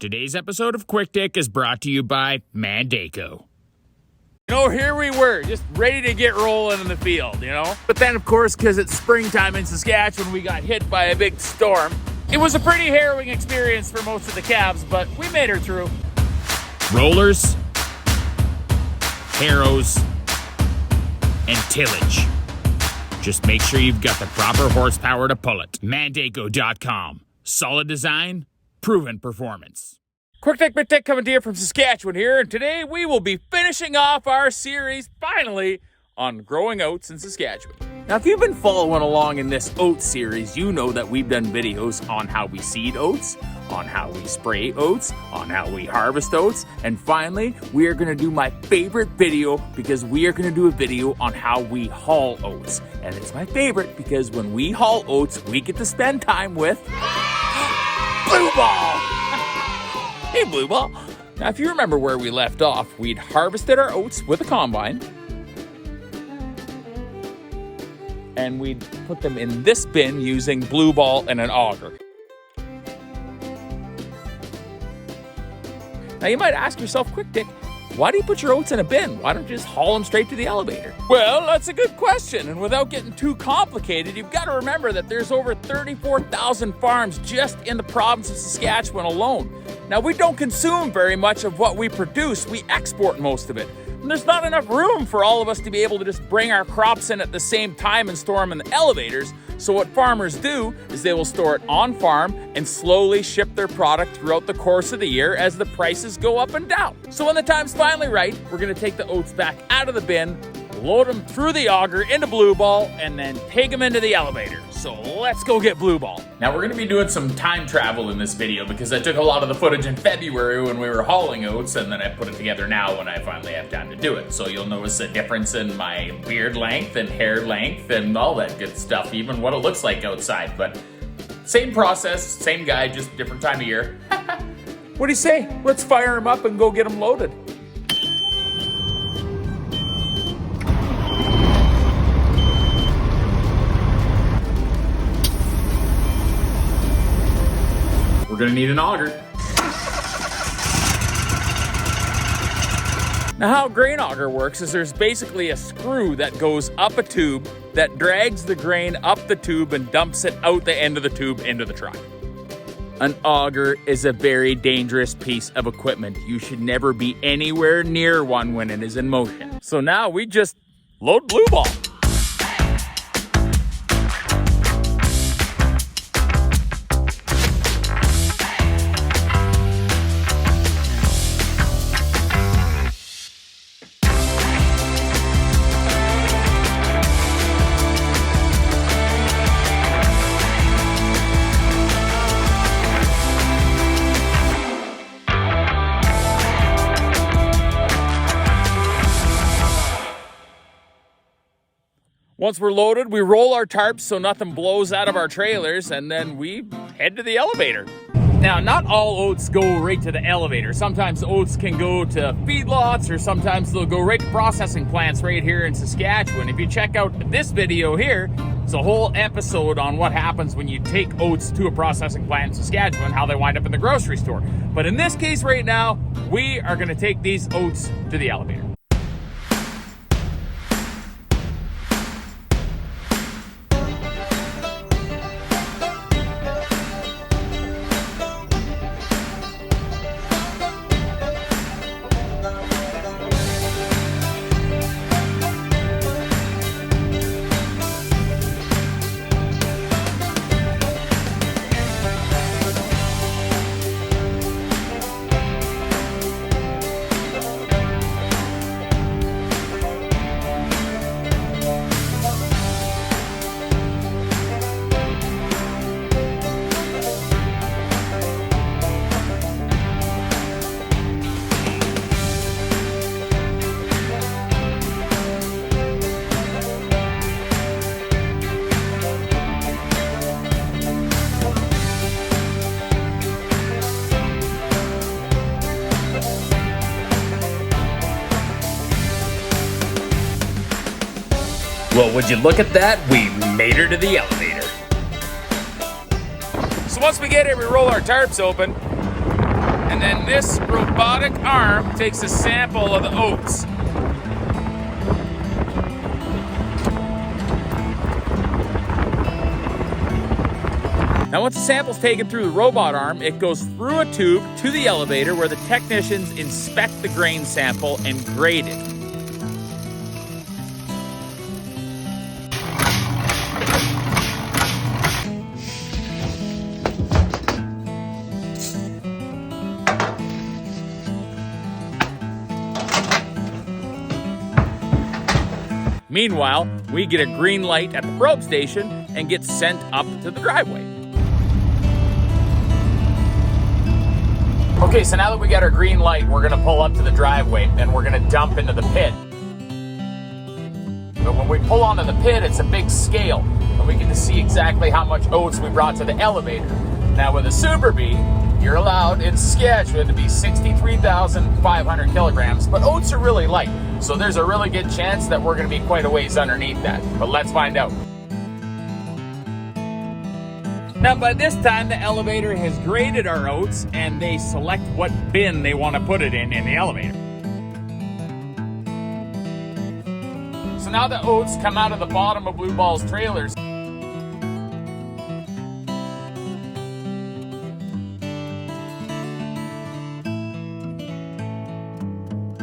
Today's episode of Quick Dick is brought to you by Mandako. Here we were, just ready to get rolling in the field, But then, of course, because it's springtime in Saskatchewan, we got hit by a big storm. It was a pretty harrowing experience for most of the calves, but we made her through. Rollers, harrows, and tillage. Just make sure you've got the proper horsepower to pull it. Mandako.com. Solid design, proven performance. Quick Dick Bit Dick coming to you from Saskatchewan here, and today we will be finishing off our series, finally, on growing oats in Saskatchewan. Now, if you've been following along in this oat series, you know that we've done videos on how we seed oats, on how we spray oats, on how we harvest oats, and finally, we are going to do my favorite video because we are going to do a video on how we haul oats. And it's my favorite because when we haul oats, we get to spend time with Blue Ball! Hey, Blue Ball. Now, if you remember where we left off, we'd harvested our oats with a combine, and we'd put them in this bin using Blue Ball and an auger. Now, you might ask yourself, Quick Dick, why do you put your oats in a bin? Why don't you just haul them straight to the elevator? Well, that's a good question, and without getting too complicated, you've got to remember that there's over 34,000 farms just in the province of Saskatchewan alone. Now, we don't consume very much of what we produce. We export most of it. And there's not enough room for all of us to be able to just bring our crops in at the same time and store them in the elevators. So what farmers do is they will store it on farm and slowly ship their product throughout the course of the year as the prices go up and down. So when the time's finally right, we're going to take the oats back out of the bin, load them through the auger into Blue Ball, and then take them into the elevator. So let's go get Blue Ball. Now we're going to be doing some time travel in this video because I took a lot of the footage in February when we were hauling oats, and then I put it together now when I finally have time to do it. So you'll notice a difference in my beard length and hair length and all that good stuff, even what it looks like outside. But same process, same guy, just different time of year. What do you say? Let's fire him up and go get him loaded. We're gonna need an auger. Now, how a grain auger works is there's basically a screw that goes up a tube that drags the grain up the tube and dumps it out the end of the tube into the truck. An auger is a very dangerous piece of equipment. You should never be anywhere near one when it is in motion. So now we just load Blue Ball. Once we're loaded, we roll our tarps so nothing blows out of our trailers, and then we head to the elevator. Now, not all oats go right to the elevator. Sometimes oats can go to feedlots, or sometimes they'll go right to processing plants right here in Saskatchewan. If you check out this video here, it's a whole episode on what happens when you take oats to a processing plant in Saskatchewan, how they wind up in the grocery store. But in this case right now, we are gonna take these oats to the elevator. Well, would you look at that? We made her to the elevator. So once we get here, we roll our tarps open. And And then this robotic arm takes a sample of the oats. Now once the sample's taken through the robot arm, it goes through a tube to the elevator where the technicians inspect the grain sample and grade it. Meanwhile, we get a green light at the probe station and get sent up to the driveway. Okay, so now that we got our green light, we're gonna pull up to the driveway and we're gonna dump into the pit. But when we pull onto the pit, it's a big scale, and we get to see exactly how much oats we brought to the elevator. Now with a Super Bee, you're allowed in Saskatchewan to be 63,500 kilograms, but oats are really light, so there's a really good chance that we're gonna be quite a ways underneath that. But let's find out. Now by this time, the elevator has graded our oats and they select what bin they want to put it in the elevator. So now the oats come out of the bottom of Blue Ball's trailers.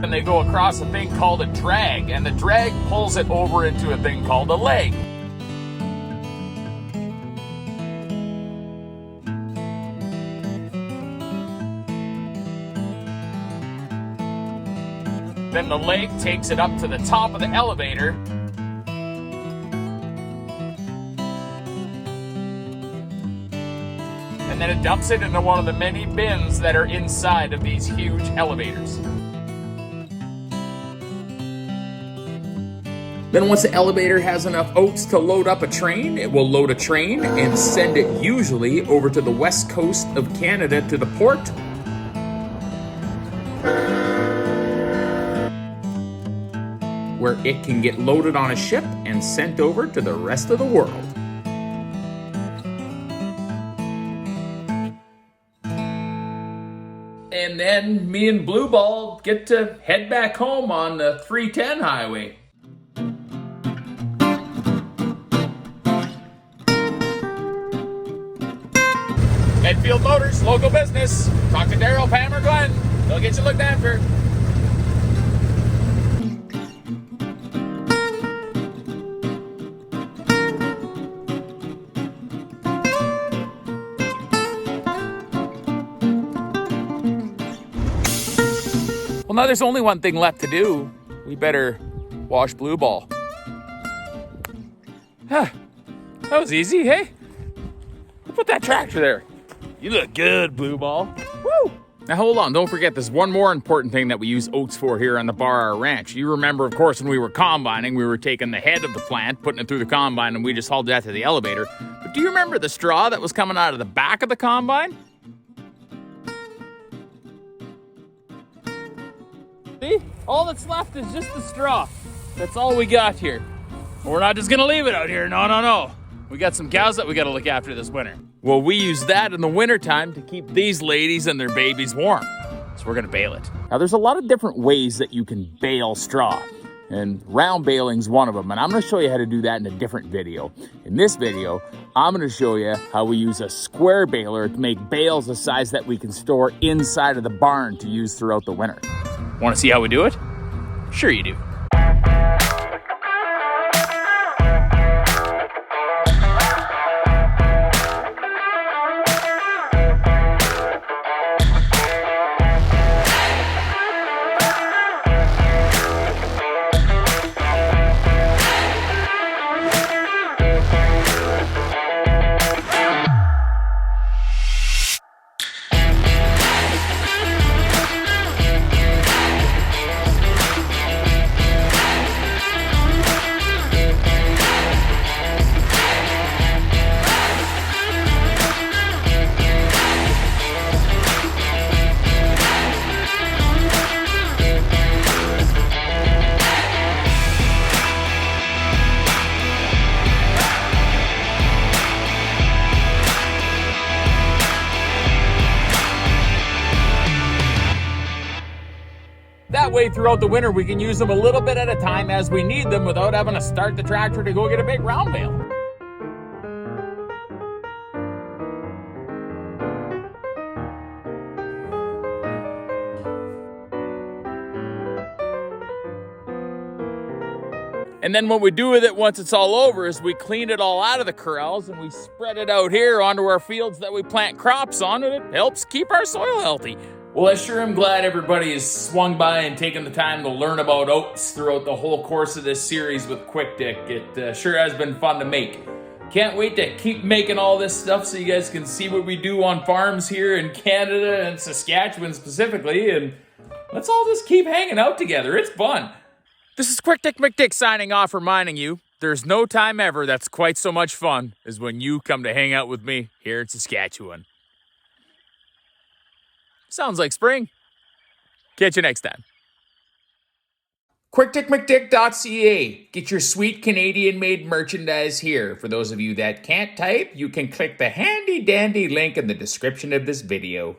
And they go across a thing called a drag, and the drag pulls it over into a thing called a leg. Then the leg takes it up to the top of the elevator. And then it dumps it into one of the many bins that are inside of these huge elevators. Then once the elevator has enough oats to load up a train, it will load a train and send it usually over to the west coast of Canada to the port. Where it can get loaded on a ship and sent over to the rest of the world. And then me and Blue Ball get to head back home on the 310 highway. Medfield Motors, local business. Talk to Daryl, Pam, or Glenn. They'll get you looked after. Well, now there's only one thing left to do. We better wash Blue Ball. That was easy, hey? Who put that tractor there? You look good, Blue Ball. Woo! Now hold on, don't forget there's one more important thing that we use oats for here on the Bar Ranch. You remember, of course, when we were combining, we were taking the head of the plant, putting it through the combine, and we just hauled that to the elevator. But do you remember the straw that was coming out of the back of the combine? See? All that's left is just the straw. That's all we got here. We're not just gonna leave it out here, no. We got some cows that we gotta look after this winter. Well, we use that in the wintertime to keep these ladies and their babies warm. So we're gonna bale it. Now there's a lot of different ways that you can bale straw, and round baling's one of them, and I'm gonna show you how to do that in a different video. In this video, I'm gonna show you how we use a square baler to make bales the size that we can store inside of the barn to use throughout the winter. Wanna see how we do it? Sure you do. That way, throughout the winter, we can use them a little bit at a time as we need them without having to start the tractor to go get a big round bale. And then what we do with it once it's all over is we clean it all out of the corrals and we spread it out here onto our fields that we plant crops on, and it helps keep our soil healthy. Well, I sure am glad everybody has swung by and taken the time to learn about oats throughout the whole course of this series with Quick Dick. It sure has been fun to make. Can't wait to keep making all this stuff so you guys can see what we do on farms here in Canada and Saskatchewan specifically, and let's all just keep hanging out together. It's fun. This is Quick Dick McDick signing off, reminding you there's no time ever that's quite so much fun as when you come to hang out with me here in Saskatchewan. Sounds like spring. Catch you next time. QuickDickMcDick.ca. Get your sweet Canadian-made merchandise here. For those of you that can't type, you can click the handy-dandy link in the description of this video.